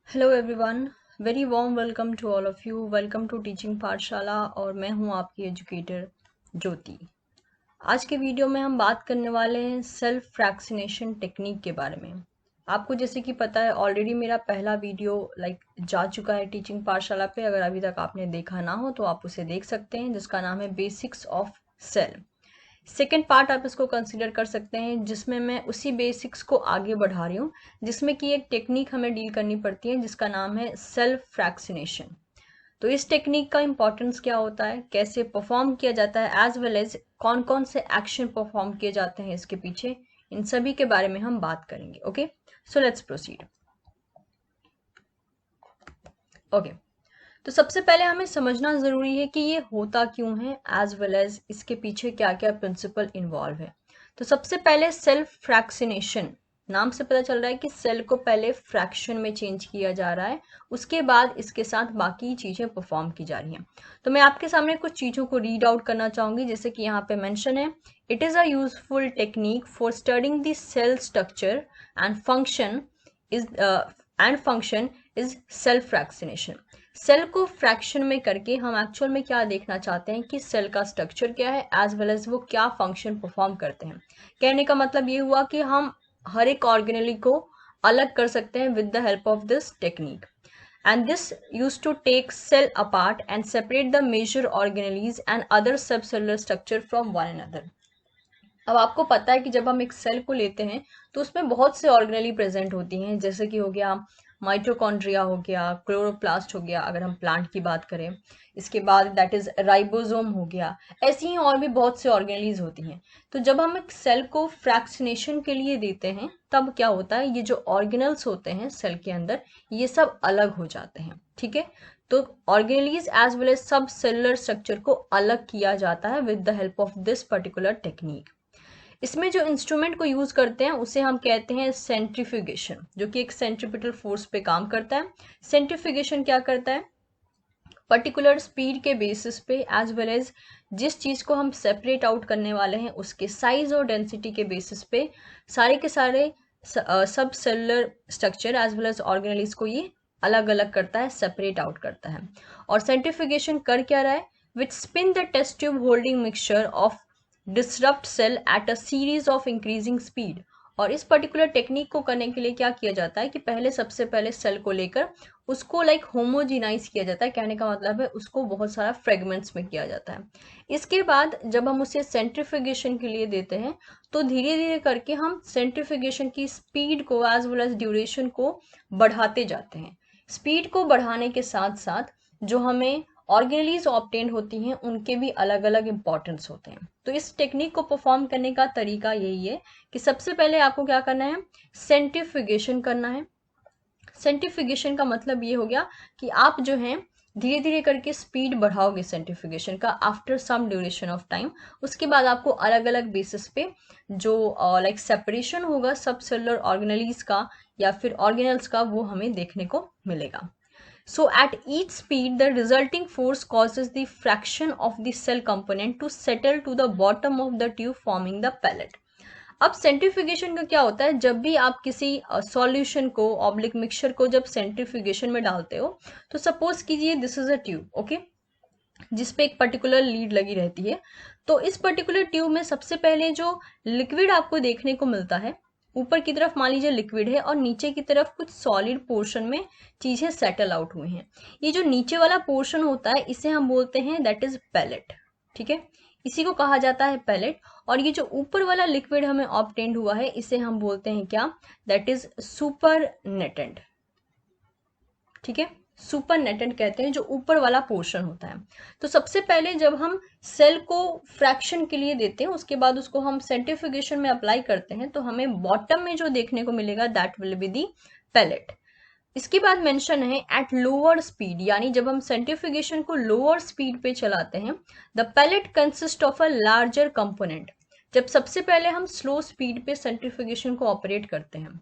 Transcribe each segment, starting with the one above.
Hello everyone, very warm welcome to all of you. Welcome to teaching Pathshala और मैं हूं आपकी एजुकेटर ज्योति। आज के वीडियो में हम बात करने वाले हैं सेल्फ फ्रैक्शनेशन टेक्निक के बारे में। आपको जैसे कि पता है ऑलरेडी मेरा पहला वीडियो जा चुका है टीचिंग पाठशाला पे। अगर अभी तक आपने देखा ना हो तो आप उसे देख सकते हैं, जिसका नाम है basics of cell. Second part आप इसको कंसिडर कर सकते हैं, जिसमें मैं उसी बेसिक्स को आगे बढ़ा रही हूँ, जिसमें कि एक टेक्निक हमें डील करनी पड़ती है जिसका नाम है सेल्फ फ्रैक्शनेशन। तो इस टेक्निक का इंपॉर्टेंस क्या होता है, कैसे परफॉर्म किया जाता है, एज वेल एज कौन कौन से एक्शन परफॉर्म किए जाते हैं इसके पीछे, इन सभी के बारे में हम बात करेंगे। Okay, so let's proceed. Okay, तो सबसे पहले हमें समझना ज़रूरी है कि ये होता क्यों है, एज वेल एज इसके पीछे क्या क्या प्रिंसिपल इन्वॉल्व है। तो सबसे पहले सेल्फ फ्रैक्शनेशन, नाम से पता चल रहा है कि सेल को पहले फ्रैक्शन में चेंज किया जा रहा है, उसके बाद इसके साथ बाकी चीज़ें परफॉर्म की जा रही हैं। तो मैं आपके सामने कुछ चीज़ों को रीड आउट करना चाहूँगी, जैसे कि यहाँ पे मेंशन है, it is a useful technique for studying the cell structure and function is cell fractionation. Cell को फ्रैक्शन में करके हम एक्चुअल में क्या देखना चाहते हैं कि सेल का स्ट्रक्चर क्या है, एज वेल एज वो क्या फंक्शन परफॉर्म करते हैं। कहने का मतलब ये हुआ कि हम हर एक ऑर्गेनेली को अलग कर सकते हैं with the help of this technique. And this used to take cell apart and separate the major organelles and other subcellular structure from one another. अब आपको पता है कि जब हम एक सेल को लेते हैं तो उसमें बहुत से ऑर्गेनेली प्रेजेंट होती हैं, जैसे कि हो गया माइटोकॉन्ड्रिया, हो गया क्लोरोप्लास्ट, हो गया अगर हम प्लांट की बात करें, इसके बाद दैट इज राइबोसोम हो गया, ऐसी ही और भी बहुत से ऑर्गेनेलीज होती हैं। तो जब हम एक सेल को फ्रैक्शनेशन के लिए देते हैं तब क्या होता है, ये जो ऑर्गेनल्स होते हैं सेल के अंदर ये सब अलग हो जाते हैं। ठीक है, तो organelles as well as sub cellular structure को अलग किया जाता है with the help of this particular technique. इसमें जो इंस्ट्रूमेंट को यूज करते हैं उसे हम कहते हैं सेंट्रीफ्यूगेशन, जो कि एक सेंट्रीपिटल फोर्स पे काम करता है। सेंट्रीफ्यूगेशन क्या करता है, पर्टिकुलर स्पीड के बेसिस पे एज वेल एज जिस चीज को हम सेपरेट आउट करने वाले हैं उसके साइज और डेंसिटी के बेसिस पे सारे के सारे सब cellular structure as well as organelles को ये अलग अलग करता है, सेपरेट आउट करता है। और सेंट्रीफ्यूगेशन कर क्या रहा है, which spin the test tube holding mixture of disrupt cell at a series of increasing speed. और इस पर्टिकुलर टेक्निक को करने के लिए क्या किया जाता है कि पहले सबसे पहले सेल को लेकर उसको होमोजिनाइज किया जाता है, कहने का मतलब है उसको बहुत सारा फ्रेगमेंट्स में किया जाता है। इसके बाद जब हम उसे सेंट्रीफ्यूगेशन के लिए देते हैं तो धीरे धीरे करके हम सेंट्रीफ्यूगेशन की स्पीड को एज वेल एज ड्यूरेशन को बढ़ाते जाते हैं। स्पीड को बढ़ाने के साथ साथ जो हमें ऑर्गेनेलीज ऑब्टेन होती हैं उनके भी अलग अलग इंपॉर्टेंस होते हैं। तो इस टेक्निक को परफॉर्म करने का तरीका यही है कि सबसे पहले आपको क्या करना है, सेंट्रीफ्यूगेशन करना है। सेंट्रीफ्यूगेशन का मतलब ये हो गया कि आप जो है धीरे धीरे करके स्पीड बढ़ाओगे सेंट्रीफ्यूगेशन का after some duration of time. उसके बाद आपको अलग अलग बेसिस पे जो सेपरेशन होगा सब सेलुलर ऑर्गेनेलीज का या फिर ऑर्गेनल्स का वो हमें देखने को मिलेगा। So at each speed, the resulting force causes the fraction of the cell component to settle to the bottom of the tube, forming the pellet. अब सेंट्रीफ्यूगेशन का क्या होता है, जब भी आप किसी सॉल्यूशन को ऑब्लिक मिक्सचर को जब सेंट्रीफ्यूगेशन में डालते हो तो सपोज कीजिए this is a tube, okay, जिसपे एक पर्टिकुलर लीड लगी रहती है। तो इस पर्टिकुलर ट्यूब में सबसे पहले जो लिक्विड आपको देखने को मिलता है, ऊपर की तरफ मान लीजिए लिक्विड है और नीचे की तरफ कुछ सॉलिड पोर्शन में चीजें सेटल आउट हुई हैं। ये जो नीचे वाला पोर्शन होता है इसे हम बोलते हैं दैट इज पैलेट। ठीक है, इसी को कहा जाता है पैलेट। और ये जो ऊपर वाला लिक्विड हमें ऑब्टेन्ड हुआ है इसे हम बोलते हैं क्या, दैट इज सुपर नेटेंट। ठीक है, सुपर नेटेंट कहते हैं जो ऊपर वाला पोर्शन होता है। तो सबसे पहले जब हम सेल को फ्रैक्शन के लिए देते हैं उसके बाद उसको हम सेंट्रीफ्यूगेशन में अप्लाई करते हैं तो हमें बॉटम में जो देखने को मिलेगा that will be the pellet. इसके बाद मेंशन है एट लोअर स्पीड, यानी जब हम सेंट्रीफ्यूगेशन को लोअर स्पीड पे चलाते हैं the pellet consist of a larger component. जब सबसे पहले हम स्लो स्पीड पे सेंट्रीफ्यूगेशन को ऑपरेट करते हैं,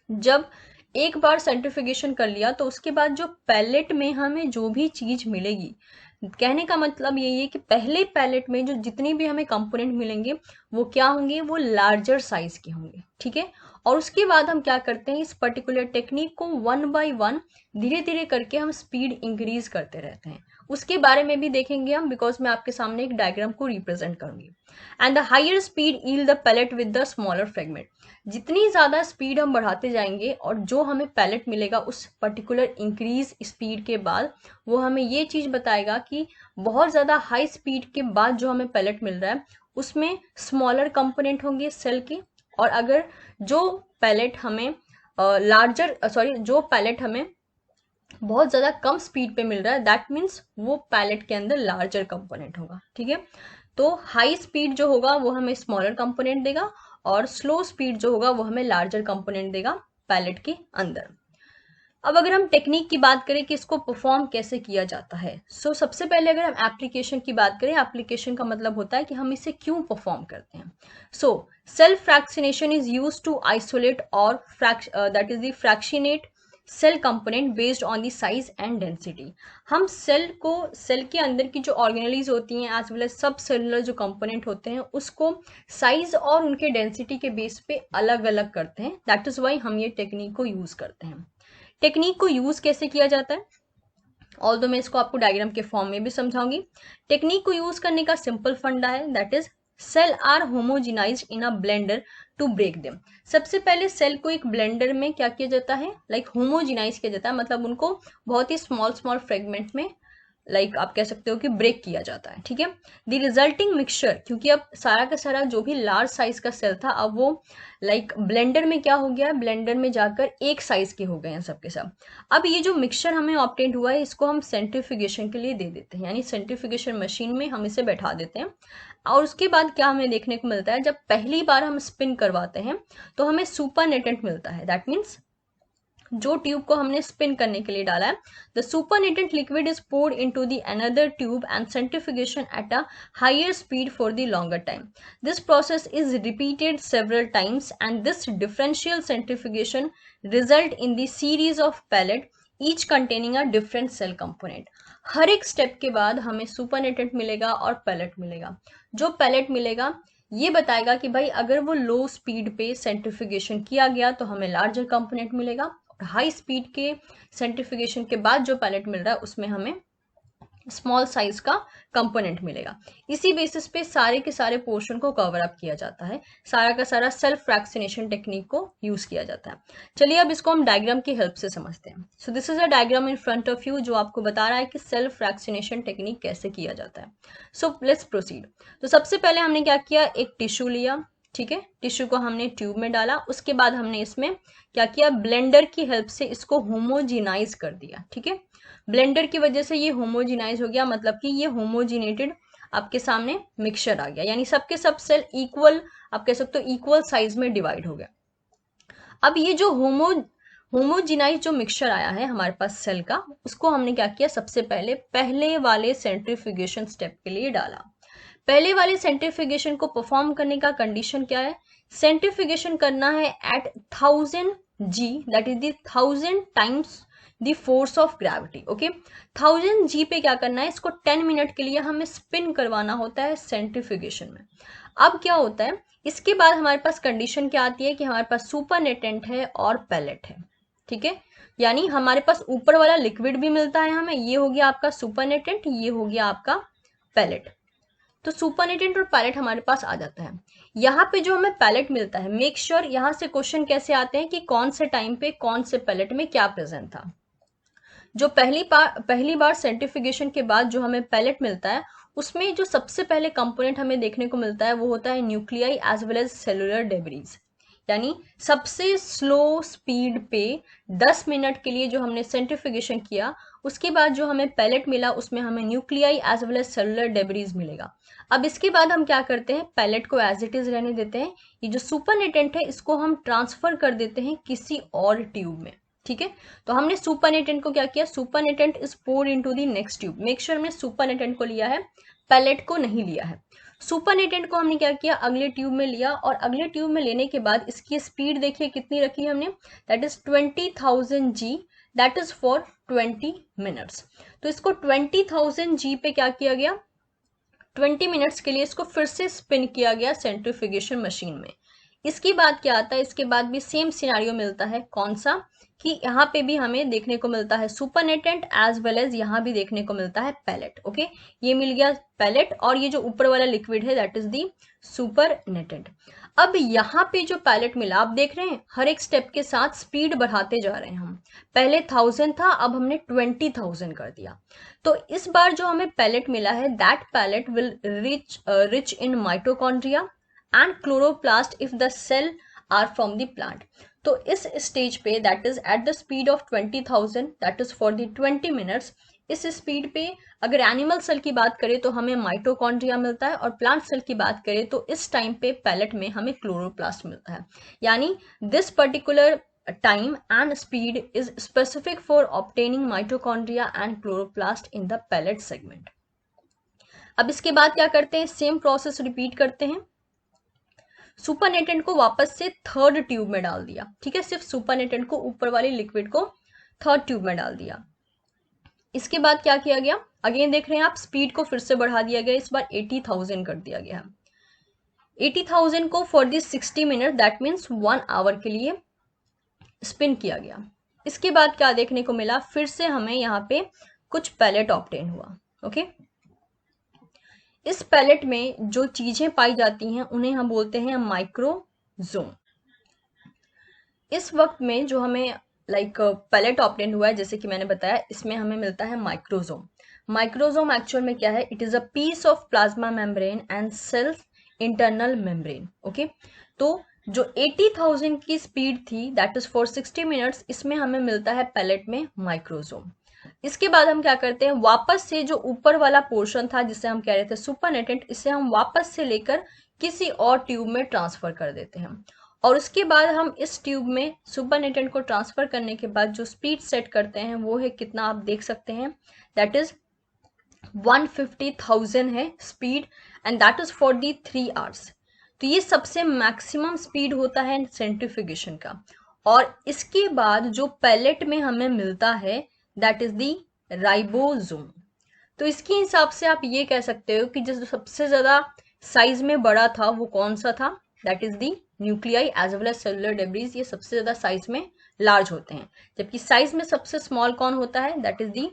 जब एक बार सेंट्रीफ्यूगेशन कर लिया तो उसके बाद जो पैलेट में हमें जो भी चीज मिलेगी कहने का मतलब यही है कि पहले पैलेट में जो जितनी भी हमें कंपोनेंट मिलेंगे वो क्या होंगे, वो लार्जर साइज के होंगे, ठीक है। और उसके बाद हम क्या करते हैं, इस पर्टिकुलर टेक्निक को वन बाय वन धीरे धीरे करके हम स्पीड इंक्रीज करते रहते हैं। उसके बारे में भी देखेंगे हम, बिकॉज मैं आपके सामने एक डायग्राम को रिप्रेजेंट करूंगी। And the higher speed yield the pellet with the smaller fragment. जितनी ज़्यादा स्पीड हम बढ़ाते जाएंगे और जो हमें पैलेट मिलेगा उस पर्टिकुलर इंक्रीज स्पीड के बाद, वो हमें ये चीज़ बताएगा कि बहुत ज़्यादा हाई स्पीड के बाद जो हमें पैलेट मिल रहा है उसमें स्मॉलर कंपोनेंट होंगे सेल के। और अगर जो पैलेट हमें जो पैलेट हमें बहुत ज़्यादा कम स्पीड पे मिल रहा है, दैट मीन्स वो पैलेट के अंदर लार्जर कंपोनेंट होगा, ठीक है। तो हाई स्पीड जो होगा वो हमें स्मॉलर कंपोनेंट देगा और स्लो स्पीड जो होगा वो हमें लार्जर कंपोनेंट देगा पैलेट के अंदर। अब अगर हम टेक्निक की बात करें कि इसको परफॉर्म कैसे किया जाता है, सबसे पहले अगर हम एप्लीकेशन की बात करें, एप्लीकेशन का मतलब होता है कि हम इसे क्यों परफॉर्म करते हैं। Cell fractionation is used to isolate और that is the fractionate cell component based on the size and density. हम सेल के अंदर की जो ऑर्गेनेलीज होती हैं as well as sub cellular जो कंपोनेंट होते हैं उसको साइज और उनके डेंसिटी के बेस पे अलग अलग करते हैं। दैट इज वाई हम ये टेक्निक को यूज करते हैं। टेक्निक को यूज कैसे किया जाता है, ऑल्दो मैं इसको आपको डायग्राम के फॉर्म में भी समझाऊंगी। टेक्निक को यूज करने का सिंपल फंडा है, that is cell are homogenised in a blender to break them. सबसे पहले सेल को एक ब्लेंडर में क्या किया जाता है, होमोजिनाइज किया जाता है, मतलब उनको बहुत ही स्मॉल स्मॉल फ्रेगमेंट में आप कह सकते हो कि ब्रेक किया जाता है, ठीक है। द रिजल्टिंग मिक्सचर, क्योंकि अब सारा का सारा जो भी लार्ज साइज का सेल था अब वो ब्लेंडर में क्या हो गया, ब्लेंडर में जाकर एक साइज के हो गए हैं सबके सब। अब ये जो मिक्सचर हमें ऑब्टेन हुआ है इसको हम सेंट्रीफ्यूगेशन के लिए दे देते हैं, यानी सेंट्रीफ्यूगेशन मशीन में हम इसे बैठा देते हैं। और उसके बाद क्या हमें देखने को मिलता है, जब पहली बार हम स्पिन करवाते हैं तो हमें सुपरनेटेंट मिलता है। दैट मीन्स जो ट्यूब को हमने स्पिन करने के लिए डाला है, the supernatant liquid is poured into the another tube and centrifugation at a higher speed for the longer time. This process is repeated several times and this differential centrifugation result in the series of pellet each containing a different cell component. हर एक step के बाद हमें supernatant मिलेगा और palette मिलेगा। जो palette मिलेगा ये बताएगा कि भाई अगर वो लो स्पीड पे सेंट्रीफ्यूगेशन किया गया तो हमें लार्जर कंपोनेंट मिलेगा, हाई स्पीड के सेंट्रीफ्यूगेशन के बाद जो पैलेट मिल रहा है उसमें हमें स्मॉल साइज का कंपोनेंट मिलेगा। इसी बेसिस पे सारे के सारे पोर्शन को कवर अप किया जाता है, सारा का सारा सेल्फ फ्रैक्शनेशन टेक्निक को यूज किया जाता है। चलिए अब इसको हम डायग्राम की हेल्प से समझते हैं। So this is a diagram in front of you जो आपको बता रहा है कि सेल्फ फ्रैक्शनेशन टेक्निक कैसे किया जाता है। So let's proceed. तो सबसे पहले हमने क्या किया, एक टिश्यू लिया, ठीक है, टिश्यू को हमने ट्यूब में डाला, उसके बाद हमने इसमें क्या किया, ब्लेंडर की हेल्प से इसको होमोजिनाइज कर दिया, ठीक है। ब्लेंडर की वजह से ये होमोजिनाइज हो गया, मतलब कि ये होमोजिनेटेड आपके सामने मिक्सचर आ गया, यानी सबके सब सेल इक्वल, आप कह सकते हो इक्वल साइज में डिवाइड हो गया। अब ये जो होमोजिनाइज जो मिक्सचर आया है हमारे पास सेल का, उसको हमने क्या किया, सबसे पहले वाले सेंट्रीफ्यूगेशन स्टेप के लिए डाला। पहले वाले सेंट्रीफ्यूगेशन को परफॉर्म करने का कंडीशन क्या है, सेंट्रीफ्यूगेशन करना है at 1000 G, that is the 1000 times the force of gravity. Okay, 1000 G पे क्या करना है, इसको 10 मिनट के लिए हमें स्पिन करवाना होता है सेंट्रीफ्यूगेशन में। अब क्या होता है, इसके बाद हमारे पास कंडीशन क्या आती है कि हमारे पास सुपरनेटेंट है और पैलेट है, ठीक है। यानी हमारे पास ऊपर वाला लिक्विड भी मिलता है हमें, ये हो गया आपका सुपरनेटेंट, ये हो गया आपका पैलेट। तो सुपरनेटेंट और पैलेट हमारे पास आ जाता है। यहाँ पे जो हमें पैलेट मिलता है, मेक श्योर यहाँ से क्वेश्चन कैसे आते हैं कि कौन से टाइम पे कौन से पैलेट में क्या प्रेजेंट था। जो पहली बार सेंट्रीफ्यूगेशन के बाद जो हमें पैलेट मिलता है उसमें जो सबसे पहले कंपोनेंट हमें देखने को मिलता है वो होता है nuclei as well as cellular debris. यानी सबसे स्लो स्पीड पे 10 मिनट के लिए जो हमने सेंट्रीफ्यूगेशन किया उसके बाद जो हमें पैलेट मिला उसमें हमें nuclei as well as cellular debris मिलेगा। अब इसके बाद हम क्या करते हैं, पैलेट को एज इट इज रहने देते हैं, ये जो सुपरनेटेंट है इसको हम ट्रांसफर कर देते हैं किसी और ट्यूब में, ठीक है। तो हमने सुपरनेटेंट को क्या किया, supernatant is poured into the next tube. Make sure हमने सुपरनेटेंट को लिया है, पैलेट को नहीं लिया है। सुपरनेटेंट को हमने क्या किया, अगले ट्यूब में लिया और अगले ट्यूब में लेने के बाद इसकी स्पीड देखिए कितनी रखी है हमने, that is 20,000 G, that is for 20 minutes. तो इसको 20,000 जी पे क्या किया गया, 20 मिनट्स के लिए इसको फिर से स्पिन किया गया सेंट्रीफ्यूगेशन मशीन में। इसके बाद क्या आता है, इसके बाद भी सेम सिनारियो मिलता है, कौन सा, कि यहाँ पे भी हमें देखने को मिलता है सुपरनेटेंट एज वेल एज यहाँ भी देखने को मिलता है पैलेट। ओके, ये मिल गया पैलेट और ये जो ऊपर वाला लिक्विड है दैट इज दी सुपरनेटेंट। अब यहाँ पे जो पैलेट मिला, आप देख रहे हैं हर एक स्टेप के साथ स्पीड बढ़ाते जा रहे हैं हम। पहले 1000 था, अब हमने 20,000 कर दिया। तो इस बार जो हमें पैलेट मिला है, that pellet will rich in mitochondria and chloroplast if the cell are from the plant. तो इस स्टेज पे that is at the speed of 20,000 that is for the 20 minutes, इस स्पीड पे अगर एनिमल सेल की बात करें तो हमें माइटोकॉन्ड्रिया मिलता है, और प्लांट सेल की बात करें तो इस टाइम पे पैलेट में हमें क्लोरोप्लास्ट मिलता है। यानी this particular time and speed is specific for obtaining mitochondria and chloroplast in the pellet segment. अब इसके बाद क्या करते हैं, सेम प्रोसेस रिपीट करते हैं। सुपरनेटेंट को वापस से थर्ड ट्यूब में डाल दिया, ठीक है, सिर्फ सुपरनेटेंट को, ऊपर वाले लिक्विड को थर्ड ट्यूब में डाल दिया। इसके बाद क्या किया गया, अगेन देख रहे हैं आप, स्पीड को फिर से बढ़ा दिया गया, इस बार 80,000 कर दिया गया। 80,000 को for this 60 minute that means 1 hour के लिए स्पिन किया गया। इसके बाद क्या देखने को मिला, फिर से हमें यहाँ पे कुछ पैलेट ऑब्टेन हुआ। ओके, इस पैलेट में जो चीजें पाई जाती हैं उन्हें हम बोलते हैं माइक्रोजोम। इस वक्त में जो हमें पैलेट ऑब्टेन हुआ है, जैसे कि मैंने बताया, इसमें हमें मिलता है माइक्रोजोम। माइक्रोजोम एक्चुअल में क्या है, it is a piece of plasma membrane and cell internal membrane. Okay, तो जो 80,000 की स्पीड थी दैट इज फॉर 60 मिनट्स, इसमें हमें मिलता है पैलेट में माइक्रोजोम। इसके बाद हम क्या करते हैं, वापस से जो ऊपर वाला पोर्शन था जिसे हम कह रहे थे सुपरनेटेंट, इसे हम वापस से लेकर किसी और ट्यूब में ट्रांसफर कर देते हैं, और उसके बाद हम इस ट्यूब में सुपरनेटेंट को ट्रांसफर करने के बाद जो स्पीड सेट करते हैं वो है कितना, आप देख सकते हैं, दैट इज 150,000 है speed, and that is for the 3 hours. तो ये सबसे मैक्सिमम स्पीड होता है सेंट्रीफ्यूगेशन का। और इसके बाद जो पैलेट में हमें मिलता है दैट इज दी राइबोसोम। तो इसके हिसाब से आप ये कह सकते हो कि जो सबसे ज्यादा साइज में बड़ा था वो कौन सा था, that is the nuclei as well as cellular debris, ये सबसे ज्यादा साइज में लार्ज होते हैं, जबकि साइज में सबसे स्मॉल कौन होता है, दैट इज दी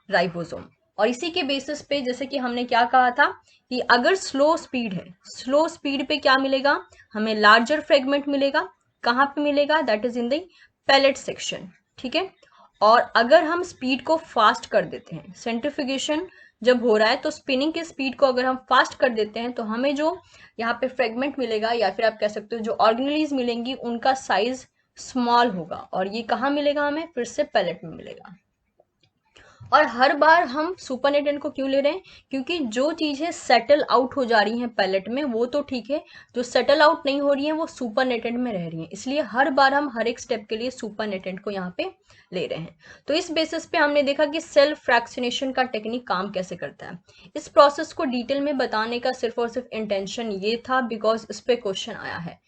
राइबोसोम। और इसी के बेसिस पे, जैसे कि हमने क्या कहा था कि अगर स्लो स्पीड है, स्लो स्पीड पे क्या मिलेगा, हमें लार्जर फ्रेगमेंट मिलेगा। कहाँ पे मिलेगा, that is in the pellet section, ठीक है। और अगर हम स्पीड को फास्ट कर देते हैं, सेंट्रीफ्यूगेशन जब हो रहा है तो स्पिनिंग की स्पीड को अगर हम फास्ट कर देते हैं तो हमें जो यहाँ पे फ्रेगमेंट मिलेगा, या फिर आप कह सकते हो जो ऑर्गेनेलीज मिलेंगी, उनका साइज स्मॉल होगा, और ये कहाँ मिलेगा, हमें फिर से पैलेट में मिलेगा। और हर बार हम सुपरनेटेंट को क्यों ले रहे हैं, क्योंकि जो चीजें सेटल आउट हो जा रही हैं पैलेट में वो तो ठीक है, जो सेटल आउट नहीं हो रही है वो सुपरनेटेंट में रह रही हैं, इसलिए हर बार हम हर एक स्टेप के लिए सुपरनेटेंट को यहाँ पे ले रहे हैं। तो इस बेसिस पे हमने देखा कि सेल फ्रैक्शनेशन का टेक्निक काम कैसे करता है। इस प्रोसेस को डिटेल में बताने का सिर्फ और सिर्फ इंटेंशन ये था बिकॉज इस पे क्वेश्चन आया है,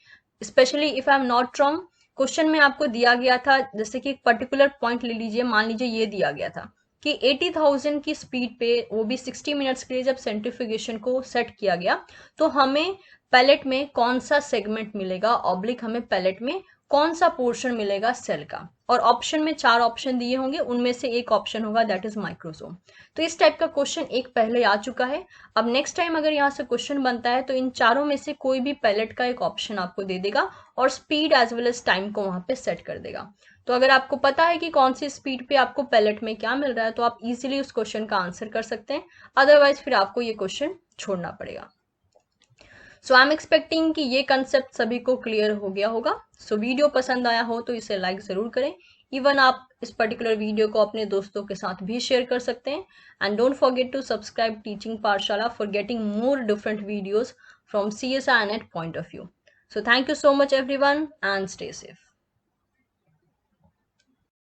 specially if I am not wrong. Question में आपको दिया गया था, जैसे कि एक पर्टिकुलर पॉइंट ले लीजिए, मान लीजिए ये दिया गया था कि 80,000 की स्पीड पे, वो भी 60 मिनट्स के लिए जब सेंट्रीफ्यूगेशन को सेट किया गया, तो हमें पैलेट में कौन सा सेगमेंट मिलेगा, ऑब्लिक हमें पैलेट में कौन सा पोर्शन मिलेगा सेल का। और ऑप्शन में 4 ऑप्शन दिए होंगे, उनमें से एक ऑप्शन होगा दैट इज माइक्रोसोम। तो इस टाइप का क्वेश्चन एक पहले आ चुका है। अब नेक्स्ट टाइम अगर यहाँ से क्वेश्चन बनता है तो इन चारों में से कोई भी पैलेट का एक ऑप्शन आपको दे देगा और speed as well as time को वहां पे सेट कर देगा। तो अगर आपको पता है कि कौन सी स्पीड पे आपको पैलेट में क्या मिल रहा है तो आप इजीली उस क्वेश्चन का आंसर कर सकते हैं, अदरवाइज फिर आपको ये क्वेश्चन छोड़ना पड़ेगा। सो आई एम एक्सपेक्टिंग कि ये कंसेप्ट सभी को क्लियर हो गया होगा। सो वीडियो पसंद आया हो तो इसे लाइक जरूर करें। इवन आप इस पर्टिकुलर वीडियो को अपने दोस्तों के साथ भी शेयर कर सकते हैं। And don't forget to subscribe teaching Pathshala for getting more different videos from CSIR NET point of view. So thank you so much everyone and stay safe.